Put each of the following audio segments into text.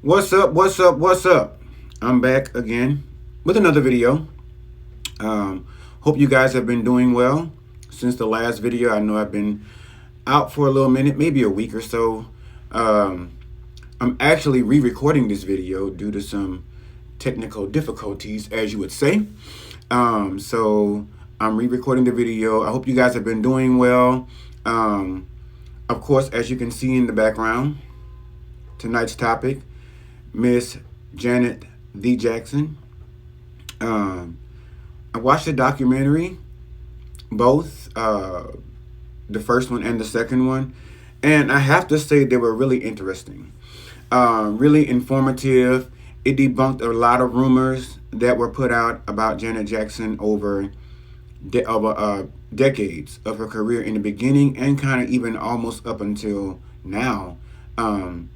What's up? What's up? What's up? I'm back again with another video. Um, Hope you guys have been doing well since the last video. I know I've been out for a little minute, maybe a week or so. Um, I'm actually re-recording this video due to some technical difficulties, as you would say. So I'm re-recording the video. I hope you guys have been doing well. Um, of course, as you can see in the background, tonight's topic, Miss Janet D. Jackson. Um, I watched the documentary, both the first one and the second one, and I have to say they were really interesting, really informative. It debunked a lot of rumors that were put out about Janet Jackson over decades of her career in the beginning and kind of even almost up until now. Um,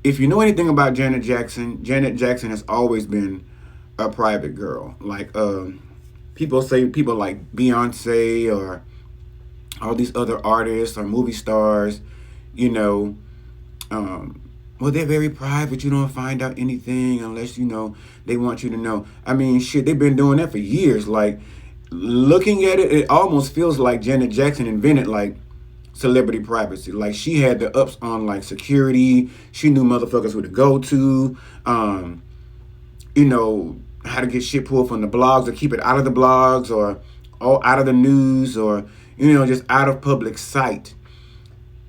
if you know anything about Janet Jackson has always been a private girl. Like people say, people like Beyonce or all these other artists or movie stars, you know, well, they're very private. You don't find out anything unless, they want you to know. I mean, shit, they've been doing that for years. Like, looking at it, it almost feels like Janet Jackson invented, like, celebrity privacy. Like, she had the ups on, like, security. She knew motherfuckers who to go to. You know, how to get shit pulled from the blogs or keep it out of the blogs or out of the news or, just out of public sight.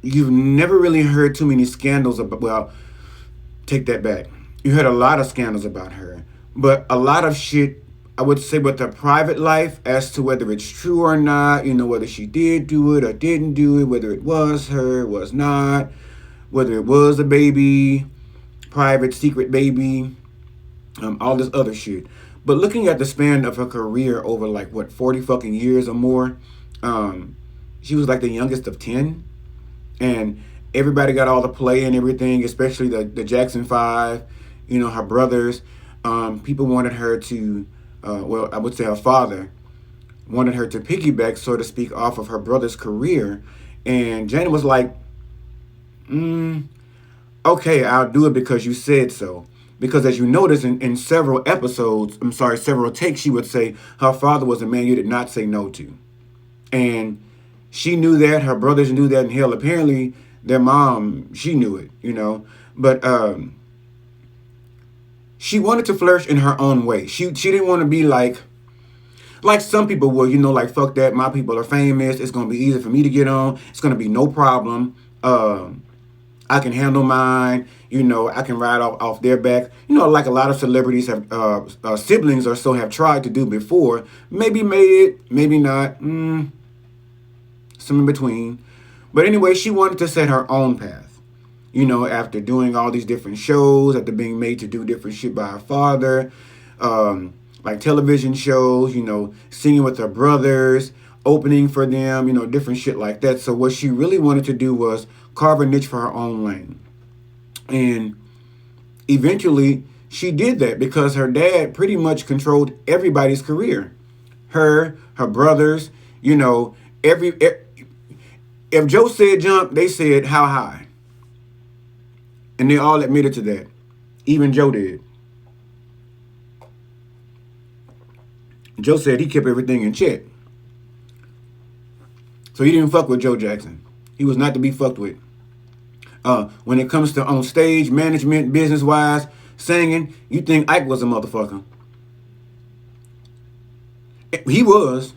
You've never really heard too many scandals about, well, take that back. You heard a lot of scandals about her, but a lot of shit, I would say, with her private life as to whether it's true or not, whether she did do it or didn't do it, whether it was her, was not, whether it was a baby, private, secret baby, all this other shit. But looking at the span of her career over like, what, 40 fucking years or more, she was like the youngest of 10. And everybody got all the play and everything, especially the Jackson 5, her brothers. People wanted her to, well, I would say her father wanted her to piggyback, so to speak, off of her brother's career. And Janet was like, okay, I'll do it because you said so. Because as you notice in several episodes, several takes, she would say her father was a man you did not say no to. And she knew that, her brothers knew that, and hell, apparently their mom, she knew it, But she wanted to flourish in her own way. She didn't want to be like some people would, like, fuck that, my people are famous, it's going to be easy for me to get on, it's going to be no problem. I can handle mine, I can ride off their back. Like a lot of celebrities have, siblings or so have tried to do before. Maybe made it, maybe not. Some in between. But anyway, she wanted to set her own path. After doing all these different shows, after being made to do different shit by her father, like television shows, singing with her brothers, opening for them, different shit like that. So what she really wanted to do was carve a niche for her own lane. And eventually she did that because her dad pretty much controlled everybody's career. Her brothers, if Joe said jump, they said how high. And they all admitted to that. Even Joe did. Joe said he kept everything in check. So he didn't fuck with Joe Jackson. He was not to be fucked with. When it comes to on stage, management, business-wise, singing, you think Ike was a motherfucker. He was.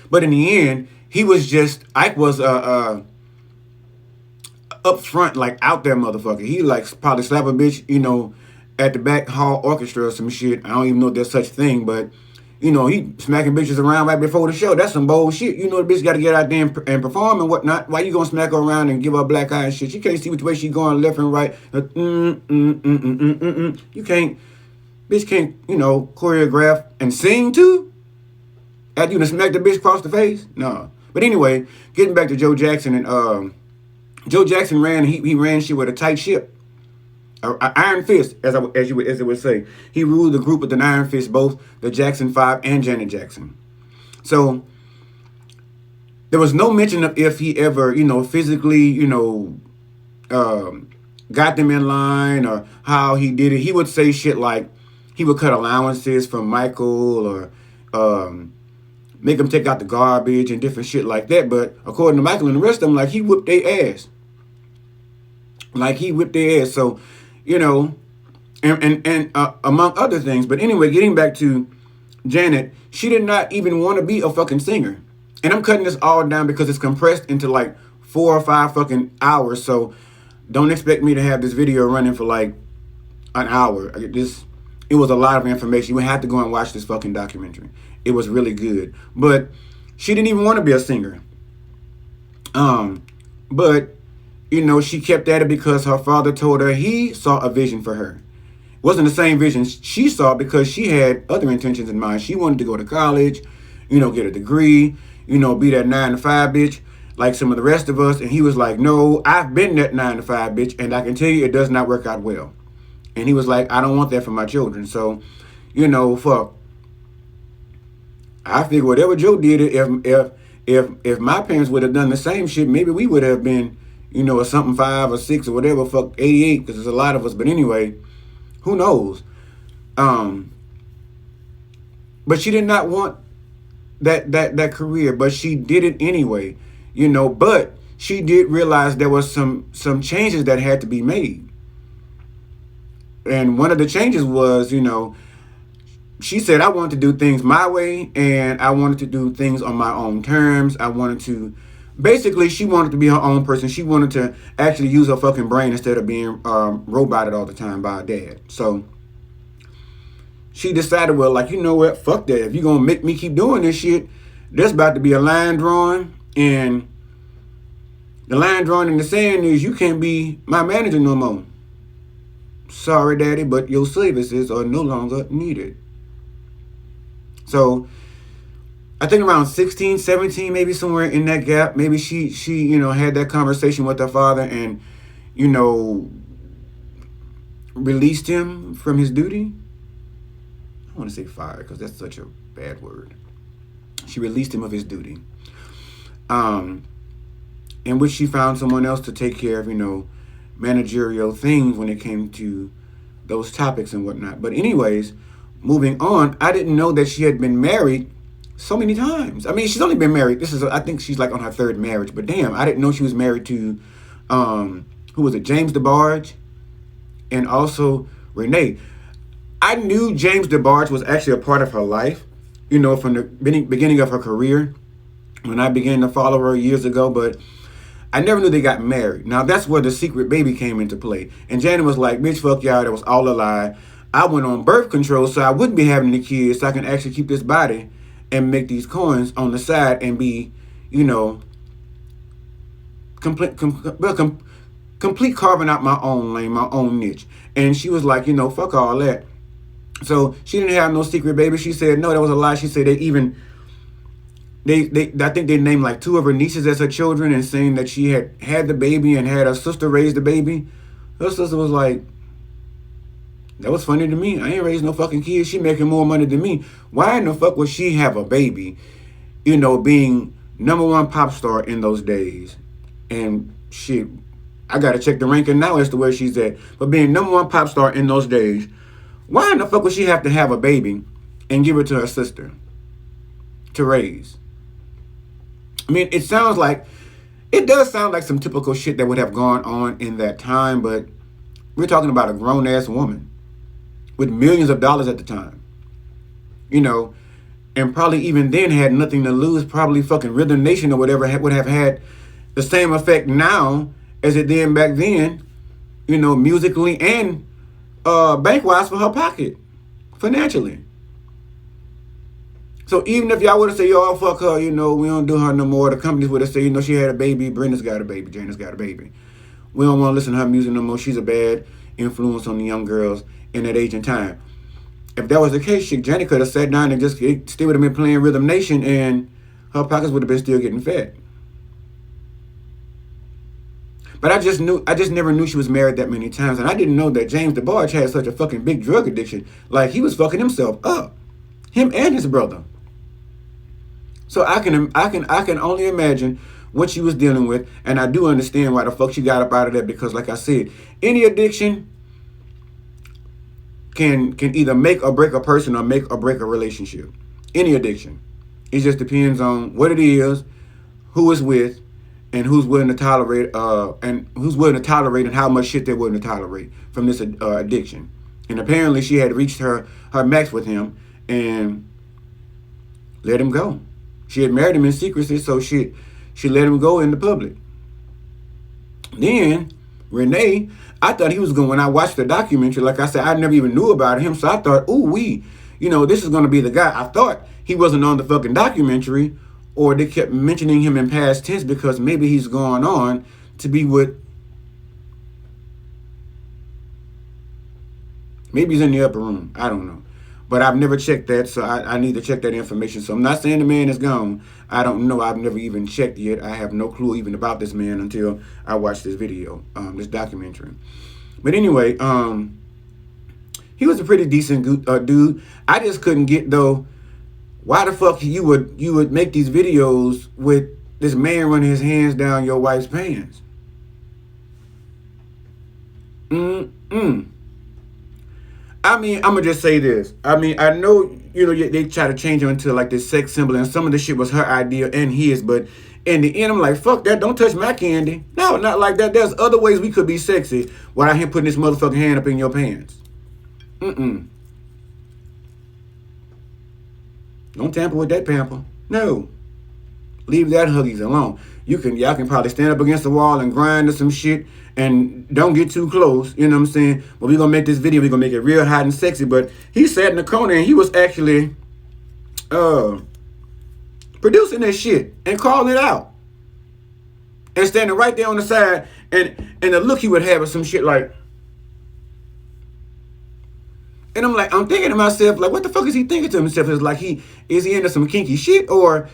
But in the end, he was just, Ike was up front, like out there motherfucker. He like probably slap a bitch, at the back hall orchestra or some shit. I don't even know if there's such thing, but he smacking bitches around right before the show. That's some bold shit. The bitch got to get out there and perform and whatnot. Why you gonna smack her around and give her a black eye and shit? She can't see which way she going, left and right. You can't, bitch can't, choreograph and sing too? After you done smack the bitch across the face? No. But anyway, getting back to Joe Jackson, and Joe Jackson he ran shit with a tight ship. Iron fist, as it would say. He ruled the group with an iron fist, both the Jackson 5 and Janet Jackson. So there was no mention of if he ever, physically, got them in line or how he did it. He would say shit like he would cut allowances from Michael or make them take out the garbage and different shit like that. But according to Michael and the rest of them, like he whipped their ass. Like he whipped their ass. So, you know, and among other things. But anyway, getting back to Janet, she did not even want to be a fucking singer. And I'm cutting this all down because it's compressed into like 4 or 5 fucking hours. So don't expect me to have this video running for like an hour. It was a lot of information. You would have to go and watch this fucking documentary. It was really good. But she didn't even want to be a singer. But, you know, she kept at it because her father told her he saw a vision for her. It wasn't the same vision she saw because she had other intentions in mind. She wanted to go to college, you know, get a degree, you know, be that 9-to-5 bitch like some of the rest of us. And he was like, no, I've been that 9-to-5 bitch, and I can tell you it does not work out well. And he was like, I don't want that for my children. So, you know, fuck. I figure whatever Joe did, if my parents would have done the same shit, maybe we would have been, you know, a something 5 or 6 or whatever, fuck 88, because there's a lot of us. But anyway, who knows? But she did not want that career, but she did it anyway, you know. But she did realize there was some changes that had to be made. And one of the changes was, you know, she said, I wanted to do things my way, and I wanted to do things on my own terms. I wanted to, basically, she wanted to be her own person. She wanted to actually use her fucking brain instead of being roboted all the time by her dad. So she decided, well, like, you know what, fuck that. If you're going to make me keep doing this shit, there's about to be a line drawn, and the line drawn in the sand is you can't be my manager no more. Sorry, daddy, but your services are no longer needed. So I think around 16, 17, maybe somewhere in that gap, maybe she you know, had that conversation with her father and, you know, released him from his duty. I want to say fired because that's such a bad word. She released him of his duty. In which she found someone else to take care of, you know, managerial things when it came to those topics and whatnot. But anyways, moving on, I didn't know that she had been married so many times. I mean, she's only been married. I think she's like on her 3rd marriage. But damn, I didn't know she was married to, who was it? James DeBarge and also Renee. I knew James DeBarge was actually a part of her life, you know, from the beginning of her career when I began to follow her years ago. But I never knew they got married. Now, that's where the secret baby came into play. And Janet was like, bitch, fuck y'all. That was all a lie. I went on birth control so I wouldn't be having the kids, so I can actually keep this body and make these coins on the side and be, you know, complete carving out my own lane, my own niche. And she was like, you know, fuck all that. So she didn't have no secret baby. She said, no, that was a lie. She said I think they named like 2 of her nieces as her children and saying that she had the baby and had her sister raise the baby. Her sister was like, that was funny to me. I ain't raised no fucking kids. She making more money than me. Why in the fuck would she have a baby? You know, being #1 pop star in those days. And shit, I gotta check the ranking now as to where she's at. But being #1 pop star in those days, why in the fuck would she have to have a baby and give it to her sister to raise? I mean, it does sound like some typical shit that would have gone on in that time, but we're talking about a grown-ass woman with millions of dollars at the time, you know, and probably even then had nothing to lose. Probably fucking Rhythm Nation or whatever would have had the same effect now as it did back then, you know, musically and bank-wise for her pocket, financially. So even if y'all would have said, yo, fuck her, you know, we don't do her no more, the companies would have said, you know, she had a baby, Brenda's got a baby, Jana's got a baby. We don't want to listen to her music no more. She's a bad influence on the young girls in that age and time. If that was the case, Janet could have sat down and just still would have been playing Rhythm Nation and her pockets would have been still getting fed. But I just never knew she was married that many times. And I didn't know that James DeBarge had such a fucking big drug addiction. Like, he was fucking himself up. Him and his brother. So I can only imagine what she was dealing with, and I do understand why the fuck she got up out of that, because like I said, any addiction can either make or break a person or make or break a relationship. Any addiction. It just depends on what it is, who it's with, and who's willing to tolerate and how much shit they're willing to tolerate from this addiction. And apparently she had reached her max with him and let him go. She had married him in secrecy, so she let him go in the public. Then Renee, I thought he was going, when I watched the documentary, like I said, I never even knew about him, so I thought, this is going to be the guy. I thought he wasn't on the fucking documentary, or they kept mentioning him in past tense because maybe he's going on to be with, maybe he's in the upper room. I don't know. But I've never checked that, so I need to check that information. So I'm not saying the man is gone. I don't know. I've never even checked yet. I have no clue even about this man until I watched this video, this documentary. But anyway, he was a pretty decent dude. I just couldn't get, though, why the fuck you would make these videos with this man running his hands down your wife's pants? I mean, I'm going to just say this. I mean, I know, they try to change him into like this sex symbol, and some of the shit was her idea and his, but in the end, I'm like, fuck that, don't touch my candy. No, not like that. There's other ways we could be sexy without him putting this motherfucking hand up in your pants. Don't tamper with that pamper. No. Leave that Huggies alone. Y'all can probably stand up against the wall and grind to some shit, and don't get too close, you know what I'm saying? But we're going to make this video, we're going to make it real hot and sexy. But he sat in the corner and he was actually producing that shit and calling it out. And standing right there on the side, and the look he would have or some shit like. And I'm thinking to myself, like, what the fuck is he thinking to himself? It's like, is he into some kinky shit, or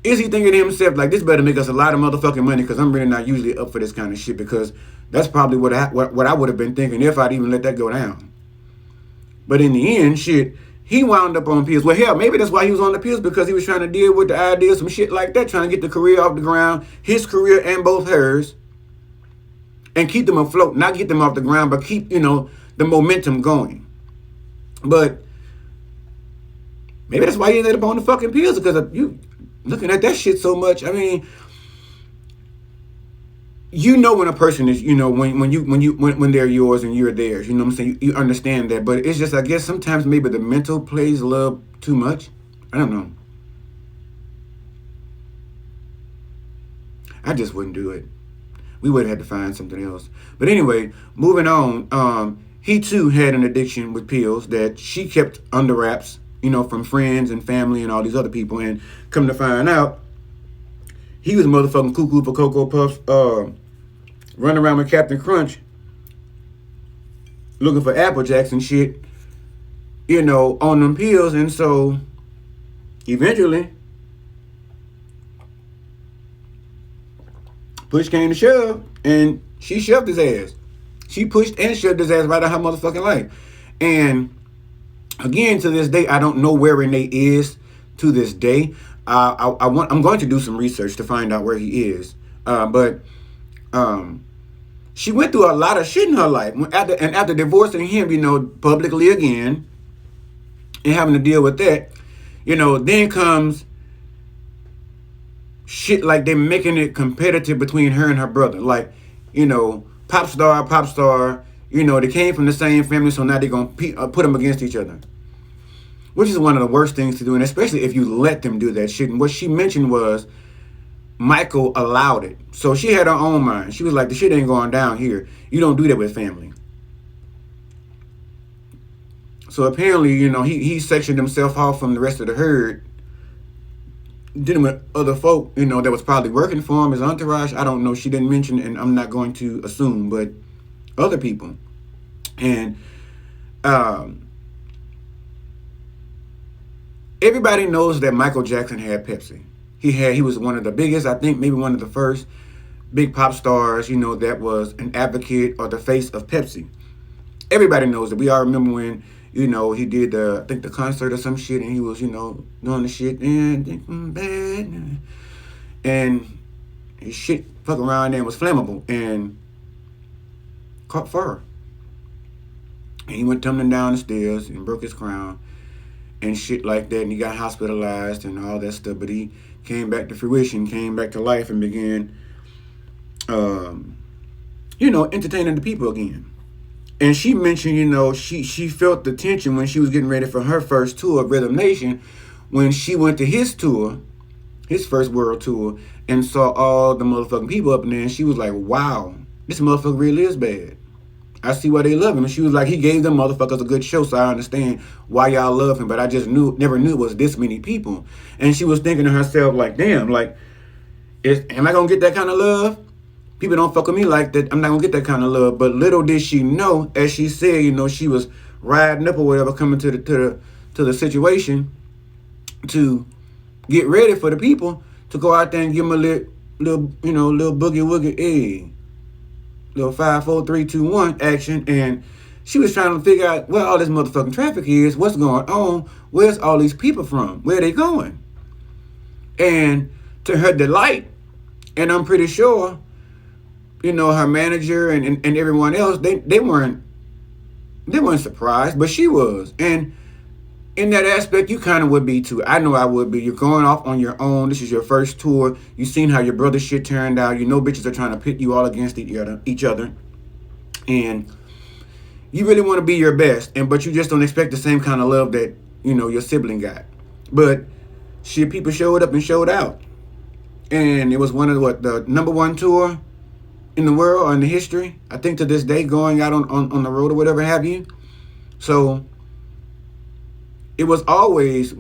is he thinking to himself, like, this better make us a lot of motherfucking money, because I'm really not usually up for this kind of shit, because that's probably what I would have been thinking if I'd even let that go down. But in the end, shit, he wound up on pills. Well, hell, maybe that's why he was on the pills, because he was trying to deal with the idea of some shit like that, trying to get the career off the ground, his career and both hers, and keep them afloat. Not get them off the ground, but keep, the momentum going. But maybe that's why he ended up on the fucking pills, because of you looking at that shit so much. I mean, when a person is, when they're yours and you're theirs, you know what I'm saying? You understand that. But it's just, I guess sometimes maybe the mental plays a little too much. I don't know. I just wouldn't do it. We would have had to find something else. But anyway, moving on. He too had an addiction with pills that she kept under wraps, from friends and family and all these other people. And come to find out, he was motherfucking cuckoo for Cocoa Puffs, running around with Captain Crunch, looking for Apple Jacks and shit, on them pills. And so, eventually, push came to shove, and she shoved his ass. She pushed and shoved his ass right out her motherfucking life. And again, to this day, I don't know where Renee is to this day. I'm going to do some research to find out where he is. But she went through a lot of shit in her life. After divorcing him, publicly again, and having to deal with that, then comes shit like they're making it competitive between her and her brother. Like, pop star, they came from the same family, so now they're going to put them against each other. Which is one of the worst things to do, and especially if you let them do that shit. And what she mentioned was Michael allowed it. So she had her own mind. She was like, the shit ain't going down here. You don't do that with family. So apparently, he sectioned himself off from the rest of the herd, dealing with other folk, that was probably working for him, his entourage. I don't know. She didn't mention, and I'm not going to assume, but other people. And everybody knows that Michael Jackson had Pepsi. He was one of the biggest, I think maybe one of the first big pop stars, that was an advocate or the face of Pepsi. Everybody knows that. We all remember when, he did the concert or some shit, and he was, doing the shit and bad. and his shit fucking around there was flammable and caught fire. And he went tumbling down the stairs and broke his crown and shit like that, and he got hospitalized and all that stuff. But he came back to fruition, came back to life, and began, entertaining the people again. And she mentioned, she felt the tension when she was getting ready for her first tour of Rhythm Nation, when she went to his tour, his first world tour, and saw all the motherfucking people up in there, and she was like, wow, this motherfucker really is bad. I see why they love him. And she was like, he gave them motherfuckers a good show, so I understand why y'all love him, but I just never knew it was this many people. And she was thinking to herself, like, damn, like, am I gonna get that kind of love? People don't fuck with me like that. I'm not gonna get that kind of love. But little did she know, as she said, she was riding up or whatever, coming to the situation to get ready for the people to go out there and give them a little boogie woogie, little 5, 4, 3, 2, 1 action. And she was trying to figure out where all this motherfucking traffic is, what's going on, where's all these people from, where are they going? And to her delight, and I'm pretty sure, her manager and everyone else, they weren't surprised, but she was. And in that aspect, you kind of would be too. I know I would be. You're going off on your own. This is your first tour. You've seen how your brother's shit turned out. Bitches are trying to pit you all against each other. And you really want to be your best, but you just don't expect the same kind of love that, your sibling got. But shit, people showed up and showed out. And it was one of the number one tour in the world or in the history, I think, to this day, going out on the road or whatever have you. So it was always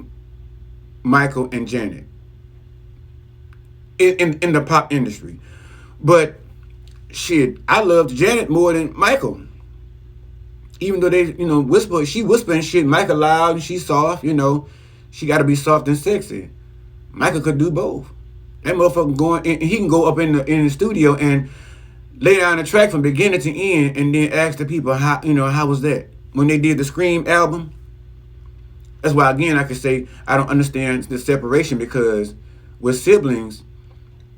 Michael and Janet in the pop industry. But shit, I loved Janet more than Michael. Even though they, whisper, she whispering shit, Michael loud and she soft, she got to be soft and sexy. Michael could do both. That motherfucker he can go up in the studio and lay down the track from beginning to end, and then ask the people how was that when they did the Scream album. That's why, again, I could say I don't understand the separation, because with siblings,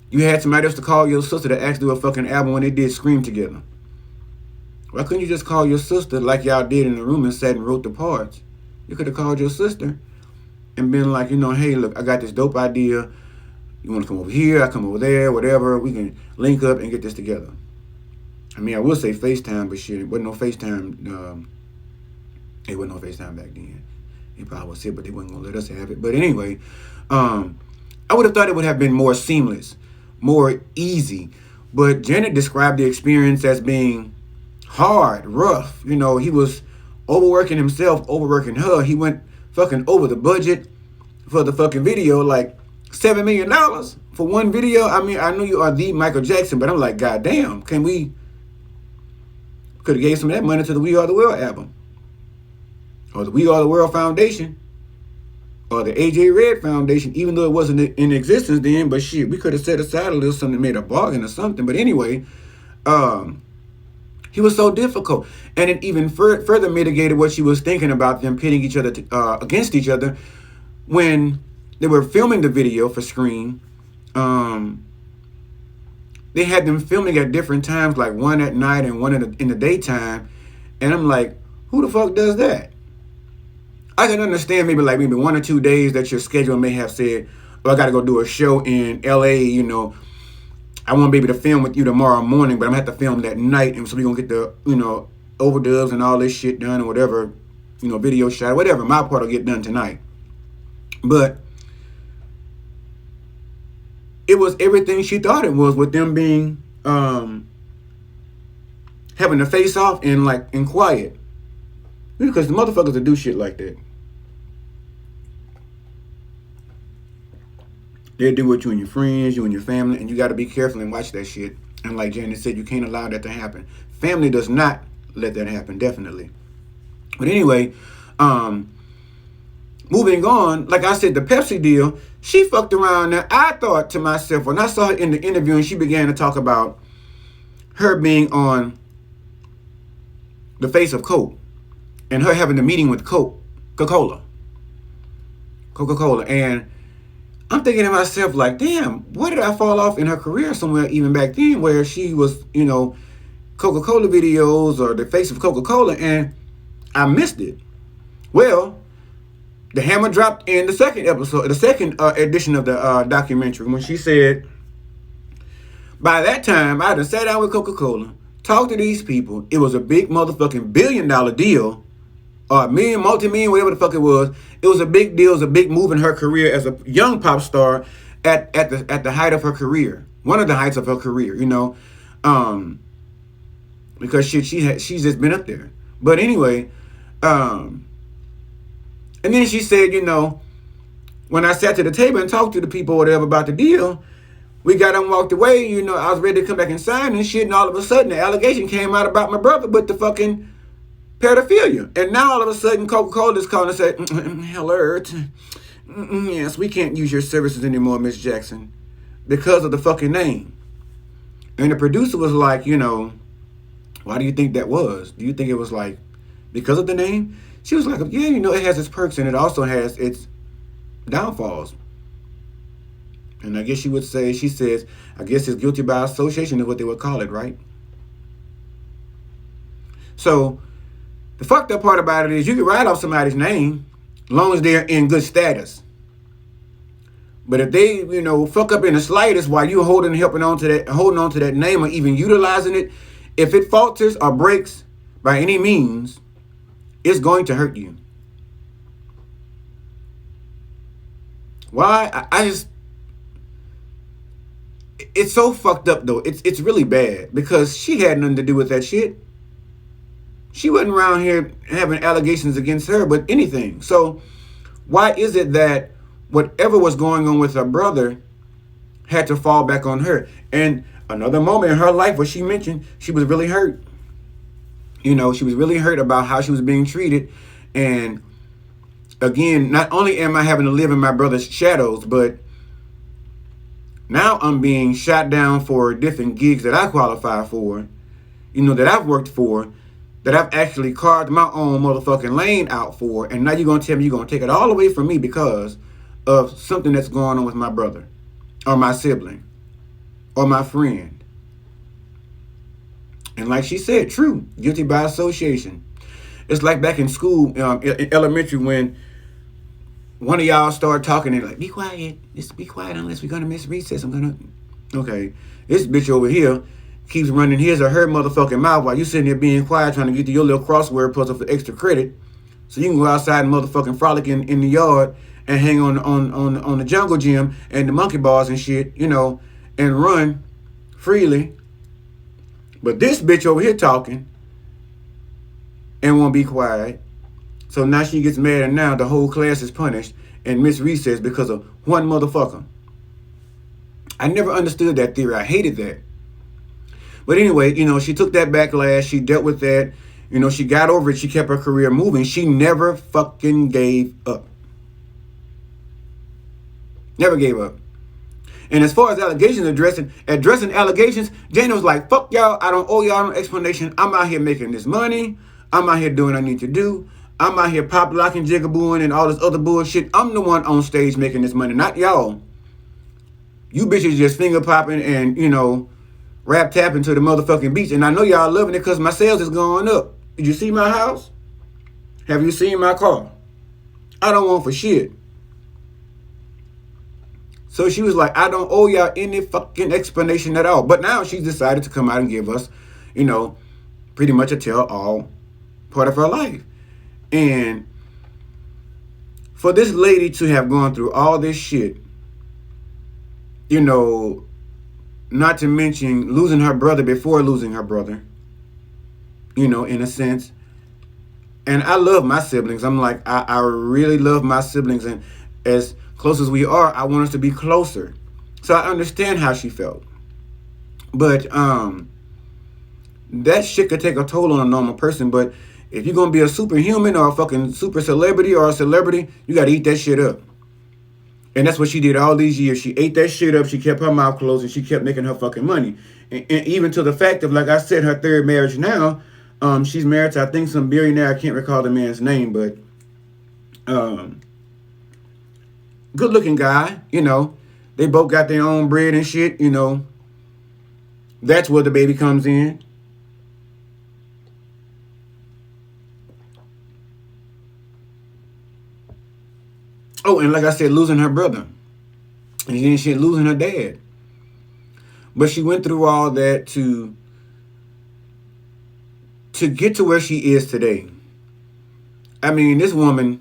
you had somebody else to call your sister to actually do a fucking album when they did Scream together. Why couldn't you just call your sister like y'all did in the room and sat and wrote the parts? You could have called your sister and been like, hey, look, I got this dope idea. You want to come over here? I come over there, whatever. We can link up and get this together. I mean, I would say FaceTime, but shit, it wasn't no FaceTime. It wasn't no FaceTime back then. They probably was it, but they wasn't going to let us have it. But anyway, I would have thought it would have been more seamless, more easy. But Janet described the experience as being hard, rough. He was overworking himself, overworking her. He went fucking over the budget for the fucking video, like $7 million for one video. I mean, I know you are the Michael Jackson, but I'm like, goddamn, could have gave some of that money to the We Are the World album, or the We Are the World Foundation, or the AJ Red Foundation, even though it wasn't in existence then. But shit, we could have set aside a little something, made a bargain or something. But anyway, he was so difficult, and it even further mitigated what she was thinking about them pitting each other against each other when they were filming the video for Scream. They had them filming at different times, like one at night and one in the daytime. And I'm like, who the fuck does that? I can understand maybe 1 or 2 days that your schedule may have said, oh, I got to go do a show in LA, I won't be able to film with you tomorrow morning, but I'm going to have to film that night. And so we're going to get the, overdubs and all this shit done or whatever, video shot, whatever. My part will get done tonight. But it was everything she thought it was, with them being, having to face off in quiet. Because the motherfuckers that do shit like that, they'll do with you and your friends, you and your family, and you got to be careful and watch that shit. And like Janet said, you can't allow that to happen. Family does not let that happen, definitely. But anyway, moving on, like I said, the Pepsi deal, she fucked around. Now, I thought to myself, when I saw her in the interview and she began to talk about her being on the face of Coke and her having the meeting with Coca-Cola. And I'm thinking to myself, like, damn, where did I fall off in her career somewhere even back then where she was, Coca-Cola videos or the face of Coca-Cola, and I missed it. Well, the hammer dropped in the second episode, the second edition of the documentary, when she said, by that time, I had sat down with Coca-Cola, talked to these people. It was a big motherfucking $1 billion deal, or million, multi-million, whatever the fuck it was. It was a big deal. It was a big move in her career as a young pop star at the height of her career, one of the heights of her career, because she's just been up there. But anyway, and then she said, when I sat to the table and talked to the people or whatever about the deal, we got up and walked away. I was ready to come back and sign and shit, and all of a sudden the allegation came out about my brother with the fucking pedophilia. And now all of a sudden Coca-Cola is calling and saying, hello, yes, we can't use your services anymore, Miss Jackson, because of the fucking name. And the producer was like, why do you think that was? Do you think it was like because of the name? She was like, yeah, it has its perks and it also has its downfalls. And I guess she says, I guess it's guilty by association is what they would call it, right? So the fucked up part about it is you can write off somebody's name as long as they're in good status. But if they, fuck up in the slightest while you holding on to that name or even utilizing it, if it falters or breaks by any means, it's going to hurt you. Why? It's so fucked up though. It's really bad because she had nothing to do with that shit. She wasn't around here having allegations against her, but anything. So why is it that whatever was going on with her brother had to fall back on her? And another moment in her life where she mentioned she was really hurt. She was really hurt about how she was being treated. And again, not only am I having to live in my brother's shadows, but now I'm being shot down for different gigs that I qualify for, that I've worked for, that I've actually carved my own motherfucking lane out for. And now you're going to tell me you're going to take it all away from me because of something that's going on with my brother or my sibling or my friend. And like she said, true, guilty by association. It's like back in school, in elementary, when one of y'all started talking and like, be quiet, just be quiet unless we're going to miss recess. Okay, this bitch over here keeps running his or her motherfucking mouth while you sitting there being quiet trying to get to your little crossword puzzle for extra credit. So you can go outside and motherfucking frolic in the yard and hang on the jungle gym and the monkey bars and shit, and run freely. But this bitch over here talking and won't be quiet. So now she gets mad and now the whole class is punished and missed recess because of one motherfucker. I never understood that theory. I hated that. But anyway, she took that backlash. She dealt with that. She got over it. She kept her career moving. She never fucking gave up. Never gave up. And as far as allegations, addressing allegations, Jana was like, fuck y'all. I don't owe y'all no explanation. I'm out here making this money. I'm out here doing what I need to do. I'm out here pop locking, jigabooing, and all this other bullshit. I'm the one on stage making this money, not y'all. You bitches just finger popping and, rap tapping to the motherfucking beats. And I know y'all loving it because my sales is going up. Did you see my house? Have you seen my car? I don't want for shit. So she was like, I don't owe y'all any fucking explanation at all. But now she's decided to come out and give us, pretty much a tell-all part of her life. And for this lady to have gone through all this shit, not to mention losing her brother before losing her brother, in a sense. And I love my siblings. I'm like, I really love my siblings. And as close as we are, I want us to be closer. So I understand how she felt. But that shit could take a toll on a normal person. But if you're going to be a superhuman or a fucking super celebrity or a celebrity, you got to eat that shit up. And that's what she did all these years. She ate that shit up. She kept her mouth closed and she kept making her fucking money. And even to the fact of, like I said, her third marriage now, she's married to, I think, some billionaire. I can't recall the man's name, but Good looking guy, you know. They both got their own bread and shit, you know. That's where the baby comes in. Oh, and like I said, losing her brother. And then she losing her dad. But she went through all that to get to where she is today. I mean, this woman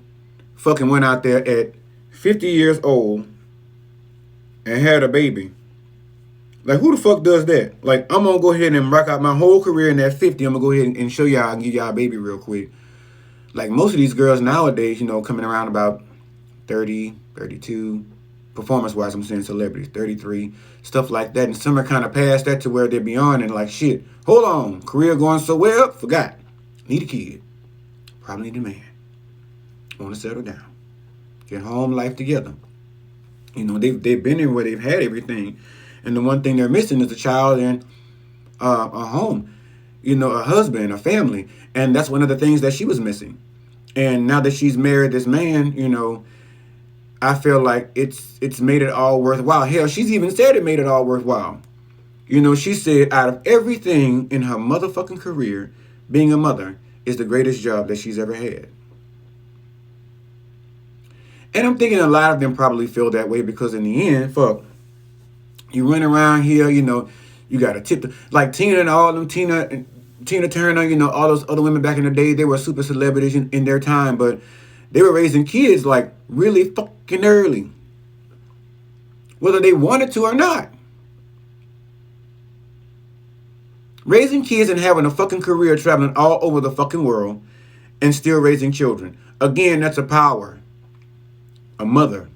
fucking went out there at 50 years old and had a baby. Like, who the fuck does that? Like, I'm gonna go ahead and rock out my whole career in that 50. I'm gonna go ahead and show y'all and give y'all a baby real quick. Like, most of these girls nowadays, you know, coming around about 30, 32, performance-wise, I'm saying celebrities, 33, stuff like that. And some are kind of past that to where they're beyond and like, shit, hold on, career going so well, forgot. Need a kid. Probably need a man. Want to settle down. Get home life together. You know, they've been in where they've had everything. And the one thing they're missing is a child and a home. You know, a husband, a family. And that's one of the things that she was missing. And now that she's married this man, you know, I feel like it's made it all worthwhile. Hell, she's even said it made it all worthwhile. You know, she said out of everything in her motherfucking career, being a mother is the greatest job that she's ever had. And I'm thinking a lot of them probably feel that way because in the end, fuck, you run around here, you know, you got to tip like Tina and all them, Tina Turner, you know, all those other women back in the day, they were super celebrities in their time, but they were raising kids like really fucking early, whether they wanted to or not. Raising kids and having a fucking career traveling all over the fucking world and still raising children. Again, that's a power. A mother.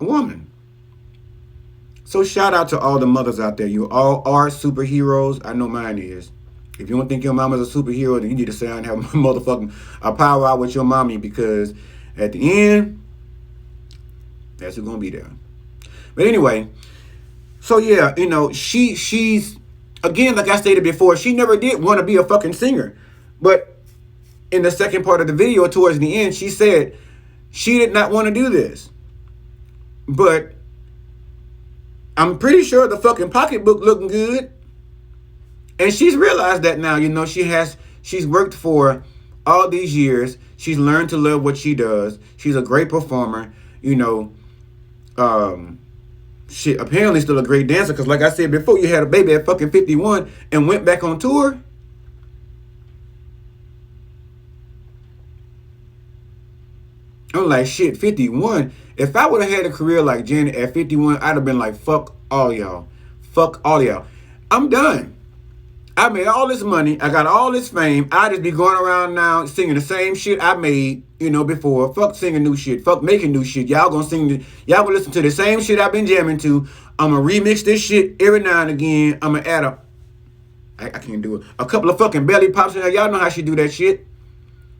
A woman. So shout out to all the mothers out there. You all are superheroes. I know mine is. If you don't think your mama's a superhero, then you need to sit down and have a motherfucking a power out with your mommy because at the end, that's who's gonna be there. But anyway, so yeah, you know, she's again, like I stated before, she never did want to be a fucking singer. But in the second part of the video, towards the end, she said she did not want to do this. But I'm pretty sure the fucking pocketbook looking good. And she's realized that now, you know, she's worked for all these years. She's learned to love what she does. She's a great performer, you know. She apparently still a great dancer because like I said before, you had a baby at fucking 51 and went back on tour. I'm like, shit, 51. If I would have had a career like Janet at 51, I'd have been like, fuck all y'all. Fuck all y'all. I'm done. I made all this money. I got all this fame. I just be going around now singing the same shit I made, you know, before. Fuck singing new shit. Fuck making new shit. Y'all gonna y'all gonna listen to the same shit I've been jamming to. I'm gonna remix this shit every now and again. I'm gonna add I can't do it. A couple of fucking belly pops in there. Y'all know how she do that shit.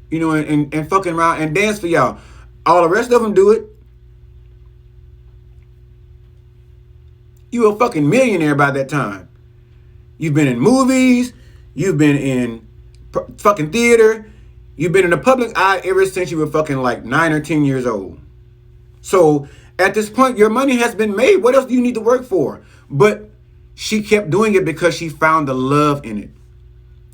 You know, and fucking around and dance for y'all. All the rest of them do it. You a fucking millionaire by that time. You've been in movies. You've been in fucking theater. You've been in the public eye ever since you were fucking like 9 or 10 years old. So at this point, your money has been made. What else do you need to work for? But she kept doing it because she found the love in it.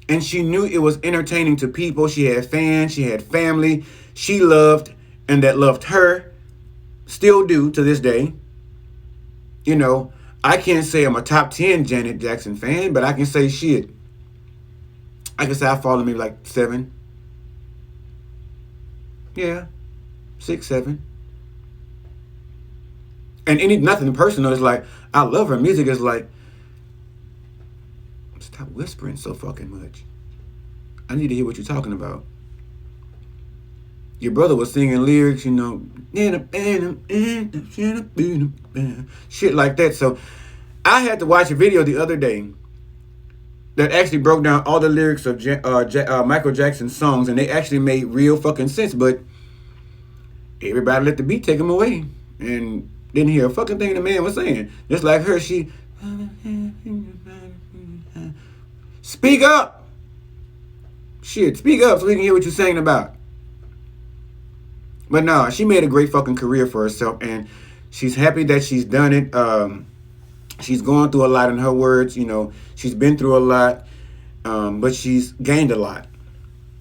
And she knew it was entertaining to people. She had fans. She had family. She loved and that loved her. Still do to this day. You know, I can't say I'm a top 10 Janet Jackson fan, but I can say shit. I can say I follow maybe like 7. Yeah, 6, 7. And nothing personal. It's like, I love her music. It's like, stop whispering so fucking much. I need to hear what you're talking about. Your brother was singing lyrics, you know, shit like that. So I had to watch a video the other day that actually broke down all the lyrics of Michael Jackson's songs, and they actually made real fucking sense. But everybody let the beat take them away and didn't hear a fucking thing the man was saying. Just like her, she speak up. Shit, speak up so we can hear what you're saying about. But no, she made a great fucking career for herself, and she's happy that she's done it. She's gone through a lot, in her words. You know, she's been through a lot, but she's gained a lot.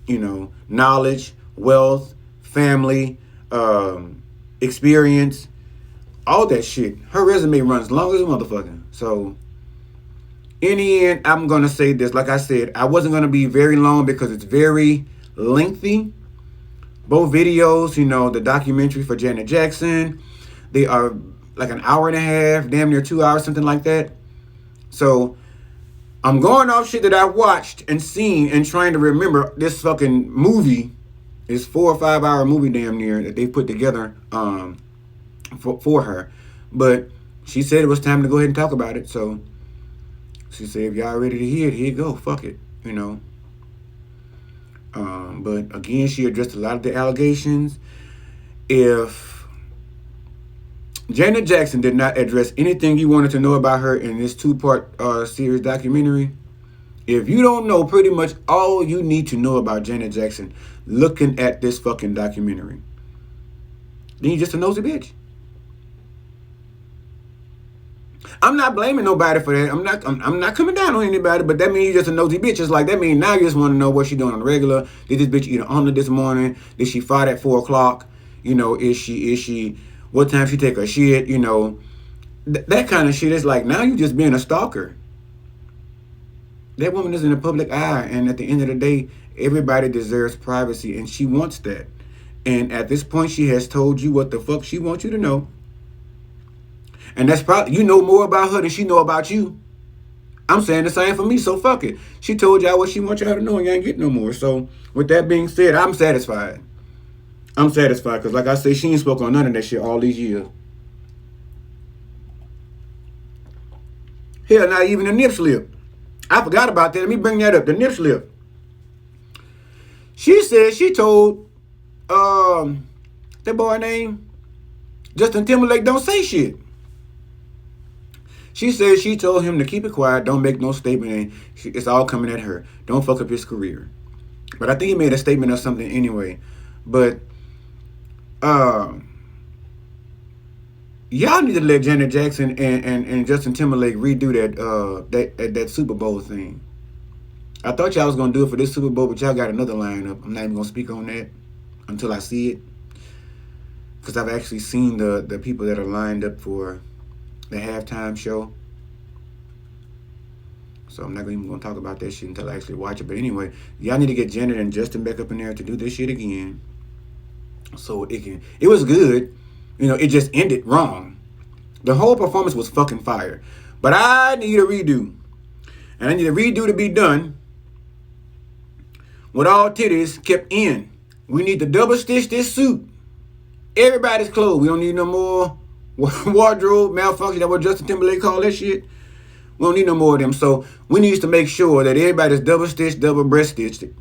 You know, knowledge, wealth, family, experience, all that shit. Her resume runs long as a motherfucker. So, in the end, I'm going to say this. Like I said, I wasn't going to be very long because it's very lengthy. Both videos, you know, the documentary for Janet Jackson, they are like an hour and a half, damn near 2 hours, something like that. So, I'm going off shit that I watched and seen and trying to remember this fucking movie. This 4 or 5 hour movie damn near that they put together for her. But she said it was time to go ahead and talk about it. So she said, if y'all ready to hear it, here you go. Fuck it. You know. But again, she addressed a lot of the allegations. If Janet Jackson did not address anything you wanted to know about her in this 2-part series documentary, if you don't know pretty much all you need to know about Janet Jackson looking at this fucking documentary, then you're just a nosy bitch. I'm not blaming nobody for that. I'm not coming down on anybody, but that means you're just a nosy bitch. It's like, that means now you just want to know what she doing on the regular. Did this bitch eat an omelet this morning? Did she fight at 4 o'clock? You know, is she what time she take her shit? You know, that kind of shit. Is like, now you just being a stalker. That woman is in the public eye, and at the end of the day, everybody deserves privacy, and she wants that. And at this point, she has told you what the fuck she wants you to know. And that's probably, you know more about her than she know about you. I'm saying the same for me, so fuck it. She told y'all what she wants y'all to know, and you ain't getting no more. So with that being said, I'm satisfied. I'm satisfied, because like I say, she ain't spoke on none of that shit all these years. Hell, not even the nip slip. I forgot about that. Let me bring that up. The nip slip. She said she told that boy name Justin Timberlake don't say shit. She said she told him to keep it quiet, don't make no statement, and it's all coming at her. Don't fuck up his career. But I think he made a statement or something anyway. But y'all need to let Janet Jackson and Justin Timberlake redo that Super Bowl thing. I thought y'all was gonna do it for this Super Bowl, but y'all got another lineup. I'm not even gonna speak on that until I see it, because I've actually seen the people that are lined up for the halftime show. So I'm not even gonna talk about that shit until I actually watch it. But anyway, y'all need to get Janet and Justin back up in there to do this shit again. So it was good. You know, it just ended wrong. The whole performance was fucking fire. But I need a redo. And I need a redo to be done with all titties kept in. We need to double stitch this suit. Everybody's clothes. We don't need no more wardrobe malfunction. That's what Justin Timberlake called that shit. We don't need no more of them. So we need to make sure that everybody's double stitched, double breast stitched it.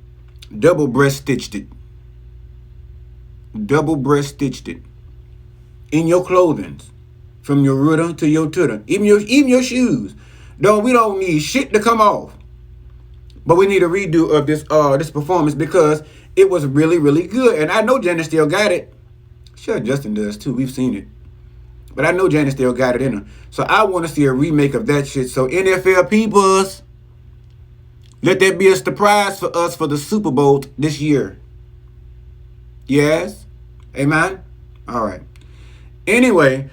Double breast stitched it. Double breast stitched it. In your clothing. From your rudder to your tutor. Even your shoes. We don't need shit to come off. But we need a redo of this performance, because it was really, really good. And I know Janet still got it. Sure, Justin does too. We've seen it. But I know Janet still got it in her. So I want to see a remake of that shit. So NFL peoples, let that be a surprise for us for the Super Bowl this year. Yes? Amen? All right. Anyway,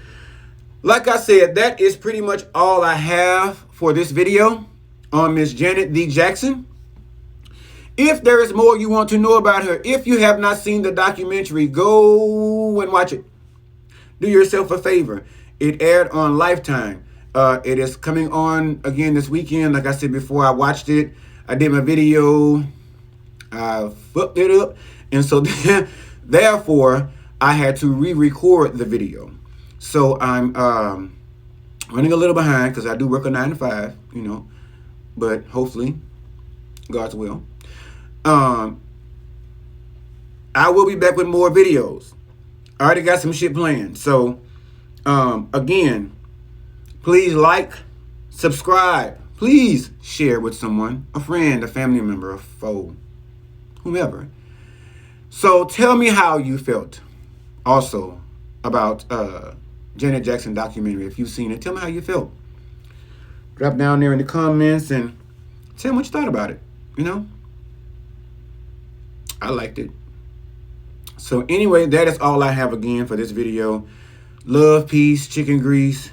like I said, that is pretty much all I have for this video on Miss Janet D. Jackson. If there is more you want to know about her, if you have not seen the documentary, go and watch it. Do yourself a favor. It aired on Lifetime. It is coming on again this weekend. Like I said before, I watched it. I did my video. I fucked it up. And so therefore, I had to re-record the video. So I'm running a little behind, because I do work a 9 to 5, you know. But hopefully, God's will. I will be back with more videos. I already got some shit planned. So, again, please like, subscribe. Please share with someone, a friend, a family member, a foe, whomever. So tell me how you felt. also about Janet Jackson documentary. If you've seen it, tell me how you felt. Drop down there in the comments and tell me what you thought about it. You know, I liked it. So anyway, that is all I have again for this video. Love, peace, chicken grease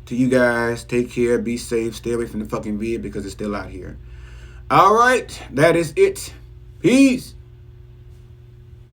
to you guys. Take care, be safe, stay away from the fucking vid because it's still out here. All right, that is it. Peace.